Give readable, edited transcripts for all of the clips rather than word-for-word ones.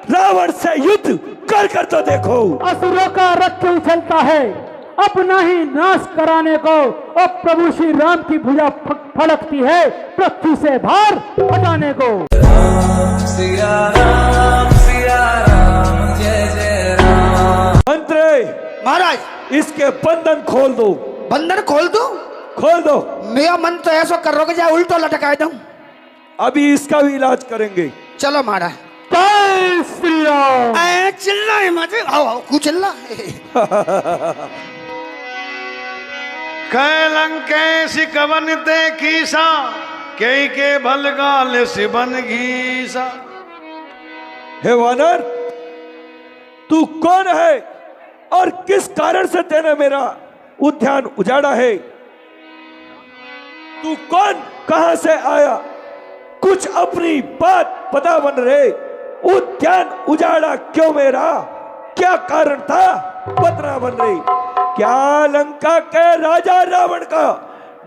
रावण से युद्ध कर तो देखो। असुरों का रथ उछलता है अपना ही नाश कराने को, और प्रभु श्री राम की भुजा फड़कती है पृथ्वी से भार हटाने को। राम सिया राम जय जय राम। मंत्री महाराज इसके बंधन खोल दो। बंधन खोल दो? खोल दो। मेरा मन तो ऐसा कर रहा जाए उल्टो लटका दूं। अभी इसका भी इलाज करेंगे। चलो महाराज। जय श्री राम। चिल्ला है मत, आओ कुछ चिल्ला। कैलंके सिकवन ते कीसा के भलगाल सिबन घीसा। हे वानर, तू कौन है और किस कारण से तेने मेरा उद्यान उजाड़ा है? तू कौन, कहां से आया? कुछ अपनी बात पता बन रहे। उद्यान उजाड़ा क्यों मेरा? क्या कारण था? बतना बन रही। क्या लंका के राजा रावण का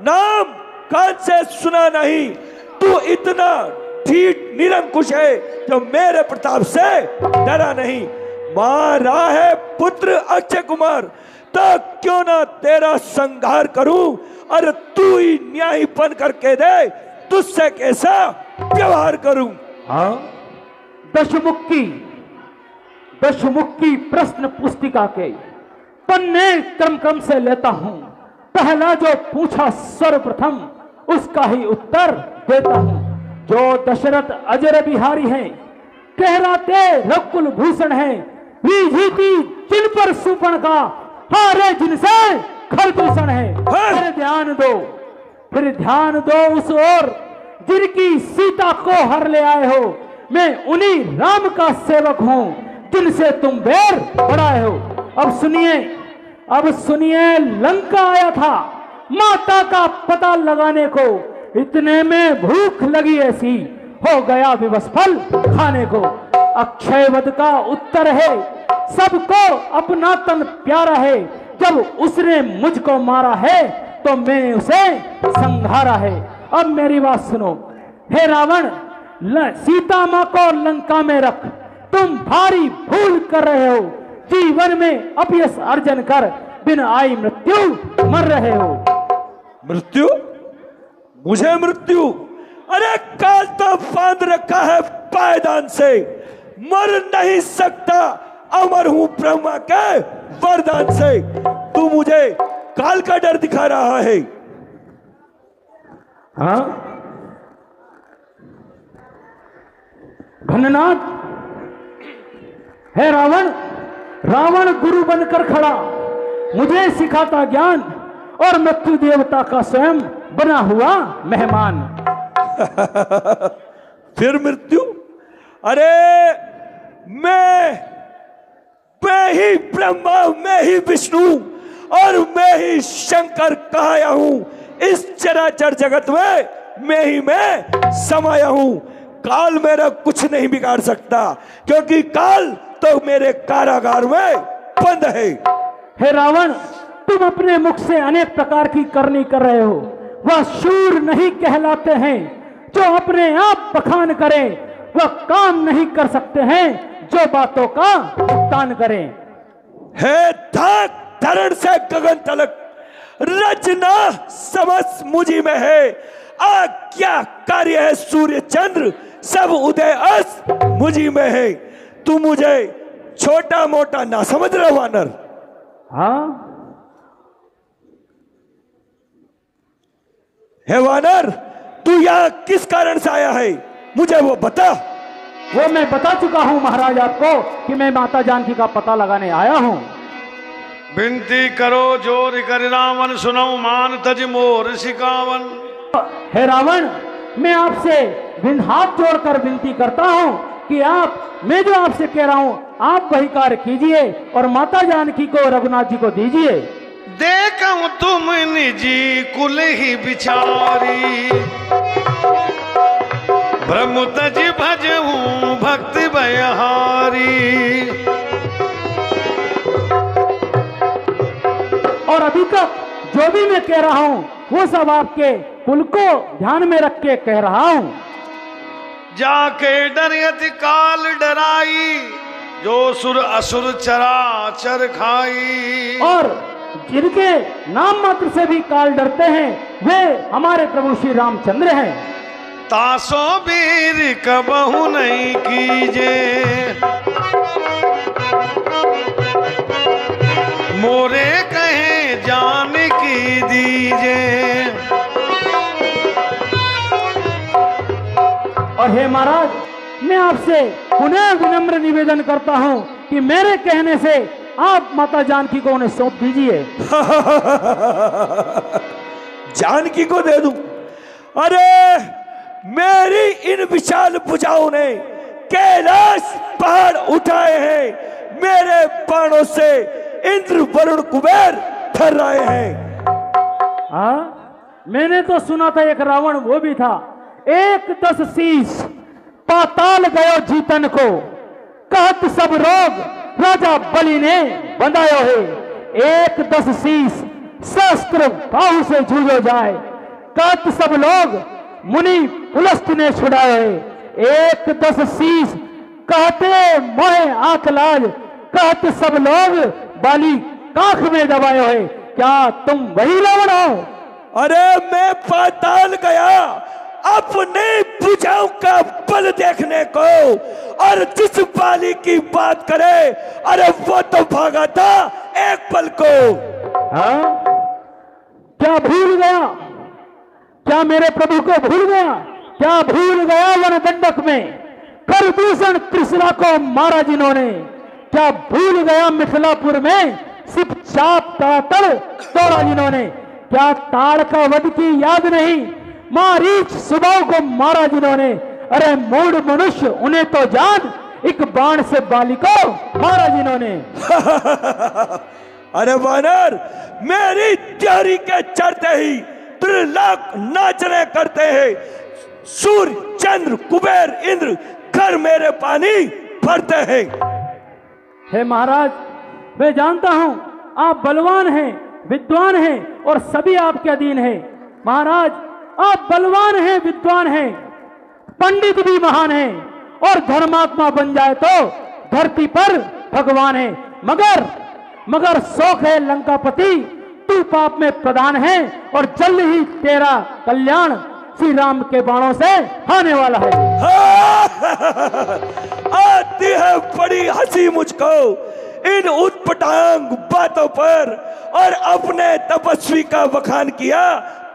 नाम कान से सुना नहीं? तू इतना ढीठ निरंकुश है जो मेरे प्रताप से डरा नहीं। मारा है पुत्र अक्षय कुमार, तो क्यों ना तेरा संहार करूं? अरे तू ही न्यायीपन करके दे, तुझसे कैसा व्यवहार करूं? हाँ, दशमुखी प्रश्न पुस्तिका के पन्ने क्रम से लेता हूं। पहला जो पूछा सर्वप्रथम उसका ही उत्तर देता हूं। जो दशरथ अजर बिहारी हैं, कहराते रकुल भूषण हैं, जीती जिन पर सुपन का, हारे जिनसे खलभूषण है। फिर ध्यान दो उस ओर जिनकी सीता को हर ले आए हो। मैं उन्हीं राम का सेवक हूं जिनसे तुम बैर बढ़ाए हो। अब सुनिए लंका आया था माता का पता लगाने को। इतने में भूख लगी ऐसी, हो गया विवश फल खाने को। अक्षयवध का उत्तर है सबको अपना तन प्यारा है। जब उसने मुझको मारा है तो मैंने उसे संहारा है। अब मेरी बात सुनो। हे रावण, सीता मां को लंका में रख, तुम भारी भूल कर रहे हो। जीवन में अपयश अर्जन कर बिना आई मृत्यु मर रहे हो। मृत्यु? मुझे मृत्यु? अरे काल तो बांध रखा है पायदान से, मर नहीं सकता, अमर हूं ब्रह्मा के वरदान से। तू मुझे काल का डर दिखा रहा है? हाँ घननाथ, है रावण गुरु बनकर खड़ा, मुझे सिखाता ज्ञान, और मृत्यु देवता का स्वयं बना हुआ मेहमान। फिर मृत्यु? अरे मैं ही ब्रह्मा, मैं ही विष्णु और मैं ही शंकर कहाया हूं। इस चराचर जगत में मैं समाया हूं। काल मेरा कुछ नहीं बिगाड़ सकता, क्योंकि काल तो मेरे कारागार में बंद है। हे रावण, तुम अपने मुख से अनेक प्रकार की करनी कर रहे हो। वह शूर नहीं कहलाते हैं जो अपने आप बखान करें। वह काम नहीं कर सकते हैं जो बातों का भुगतान करें। हे धाक धरण से गगन तलक, रचना समझ मुझी में है। क्या कार्य है सूर्य चंद्र, सब उदय अस्त मुझी में है। तू मुझे छोटा मोटा ना समझ रहा वानर? हाँ हे वानर, तू यहाँ किस कारण से आया है? मुझे वो बता। वो मैं बता चुका हूं महाराज आपको कि मैं माता जानकी का पता लगाने आया हूं। विनती करो जोर कर रावण, सुनो मान तज मोर सिकावन। हे रावण, मैं आपसे हाथ जोड़कर विनती करता हूं कि मैं जो आपसे कह रहा हूं आप वही कार्य कीजिए और माता जानकी को रघुनाथ जी को दीजिए। देखूं तुम निजी कुल ही बिचारी, ब्रह्म तज भजऊं भक्ति बयहारी। और अभी तक जो भी मैं कह रहा हूं वो सब आपके कुल को ध्यान में रख के कह रहा हूं। जाके डरियत काल डराई, जो सुर असुर चराचर खाई। और जिनके नाम मात्र से भी काल डरते हैं वे हमारे प्रभु श्री रामचंद्र हैं। तासो वीर कबहु नहीं कीजे, मोरे कहे जान की दीजे। और हे महाराज, मैं आपसे पुनः विनम्र निवेदन करता हूं कि मेरे कहने से आप माता जानकी को उन्हें सौंप दीजिए। जानकी को दे दूं? अरे मेरी इन विशाल भुजाओं ने कैलाश पहाड़ उठाए हैं, मेरे बाणों से इंद्र वरुण कुबेर थर रहे हैं। मैंने तो सुना था एक रावण वो भी था, 1-10 शीश पाताल गयो जीतन को, कहत सब रोग राजा बलि ने बंधायो है। 1-10 शीश शस्त्र बाहु से जूझो जाए, कहत सब लोग मुनि पुलस्त ने छुड़ाए है। 1-10 शीश कहते मोहे आंख लाज, कहत सब लोग बाली काख में दबायो है। क्या तुम वही रावण हो? अरे मैं पाताल गया अपने भुजाओं का बल देखने को, और जिस बाली की बात करे अरे वो तो भागा था एक पल को। क्या भूल गया? क्या मेरे प्रभु को भूल गया? क्या भूल गया वन दंडक में करदूषण त्रिशला को मारा जिन्होंने? क्या भूल गया मिथिलापुर में सिर्फ चाप का तड़ तोड़ा जिन्होंने? क्या ताड़ का वध की याद नहीं, मारीच सुबाव को मारा जिन्होंने? अरे मूढ़ मनुष्य, उन्हें तो जान, एक बाण से बाली को मारा जिन्होंने। अरे वानर, मेरी त्यारी के चढ़ते ही त्रिलोक नाचने करते हैं, सूर्य चंद्र कुबेर इंद्र घर मेरे पानी भरते हैं। हे महाराज, मैं जानता हूं आप बलवान हैं, विद्वान हैं और सभी आपके अधीन हैं। महाराज, आप बलवान हैं, विद्वान हैं, पंडित भी महान हैं और धर्मात्मा बन जाए तो धरती पर भगवान है। मगर शौक है लंकापति, तू पाप में प्रधान है और जल्द ही तेरा कल्याण श्री राम के बाणों से होने वाला है। आती है बड़ी हंसी मुझको इन उटपटांग बातों पर, और अपने तपस्वी का बखान किया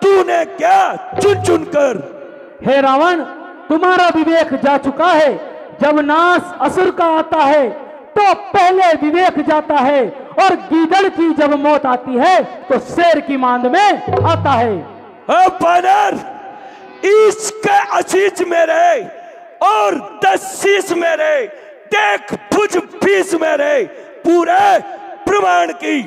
तूने क्या चुन चुन कर। हे रावण, तुम्हारा विवेक जा चुका है। जब नाश असुर का आता है तो पहले विवेक जाता है, और गीदड़ की जब मौत आती है तो शेर की मांद में आता है। बानर, इसका आशीष मेरे और 10 शीश मेरे, देख भुज 20 मेरे, पूरे प्रमाण की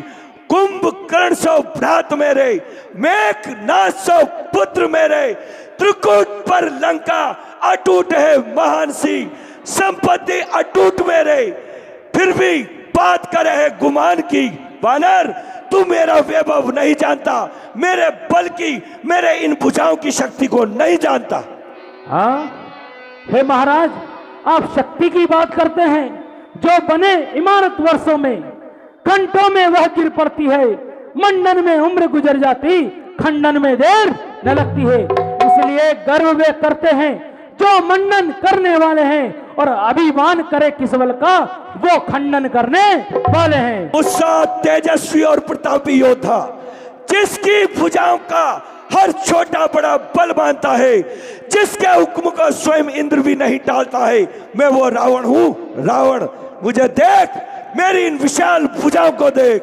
कुंभकर्ण 100 भ्रात मेरे, मेघनाद 100 पुत्र मेरे, त्रिकूट पर लंका अटूट है महान सी, संपत्ति अटूट मेरे, फिर भी बात करे है गुमान की। बानर, तू मेरा वैभव नहीं जानता, मेरे बल की, मेरे इन भुजाओं की शक्ति को नहीं जानता। हे महाराज, आप शक्ति की बात करते हैं, जो बने इमारत वर्षों में, घंटों में वह गिर पड़ती है, मंडन में उम्र गुजर जाती, खंडन में देर न लगती है। इसलिए गर्व वे करते हैं जो मंडन करने वाले हैं, और अभिमान करे किस बल का, वो खंडन करने वाले हैं। उत्साह तेजस्वी और प्रतापी योद्धा, जिसकी भुजाओं का हर छोटा बड़ा बल मानता है, जिसके हुक्म को स्वयं इंद्र भी नहीं टालता है, मैं वो रावण हूँ। रावण, मुझे देख, मेरी इन विशाल भुजाओं को देख।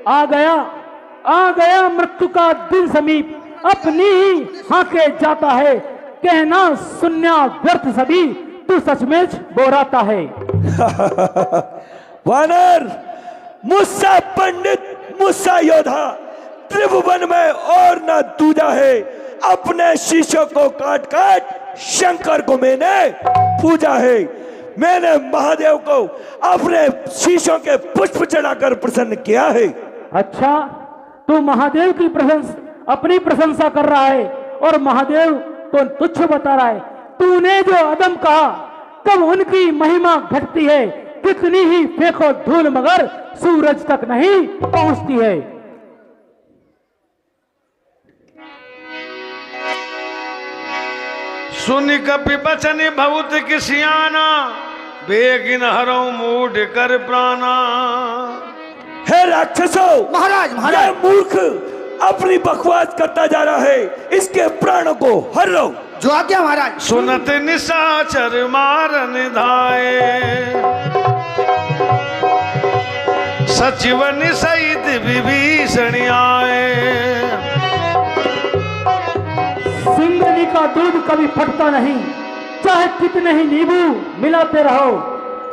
आ गया मृत्यु का दिन समीप, अपनी ही हाके जाता है, कहना सुन्या व्यर्थ सभी, तू सचमुच बोराता है। वानर, मुस्सा पंडित, मुस्सा योद्धा, त्रिभुवन में और न दूजा है, अपने शीशों को काट काट शंकर को मैंने पूजा है। मैंने महादेव को अपने शीशों के पुष्प चढ़ाकर प्रसन्न किया है। अच्छा, तू महादेव की अपनी प्रशंसा कर रहा है और महादेव तो तुच्छ बता रहा है। तूने जो अदम कहा, कब उनकी महिमा घटती है, कितनी ही फेंको धूल मगर सूरज तक नहीं पहुंचती है। सुन कपि बचन बहुत किसियाना, बेगिन हरो मूड कर प्राणा। हे राक्षसों, महाराज यह महाराज मूर्ख अपनी बकवास करता जा रहा है, इसके प्राणों को हर लो। जो आज्ञा महाराज। सुनत निशाचर मारन धाये, सचिवन सहित विभीषण आए। सिंगनी का दूध कभी फटता नहीं, चाहे कितने ही नींबू मिलाते रहो।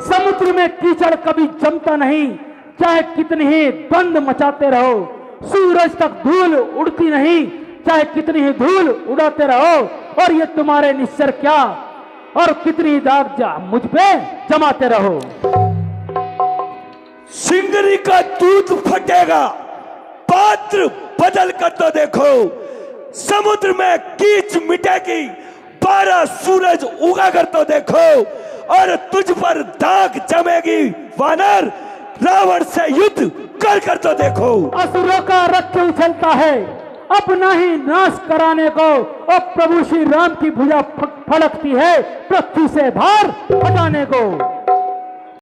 समुद्र में कीचड़ कभी जमता नहीं, चाहे कितनी ही द्वंद मचाते रहो। सूरज तक धूल उड़ती नहीं, चाहे कितनी ही धूल उड़ाते रहो। और ये तुम्हारे निश्चर क्या, और कितनी दाग जा मुझ पे जमाते रहो। सिंगनी का दूध फटेगा, पात्र बदल कर तो देखो। समुद्र में कीच मिटेगी, 12 सूरज उगा कर तो देखो। और तुझ पर दाग जमेगी वानर, रावण से युद्ध कर तो देखो। असुरों का रथ उछलता है अपना ही नाश कराने को, और प्रभु श्री राम की भुजा फड़कती है पृथ्वी से भार हटाने को।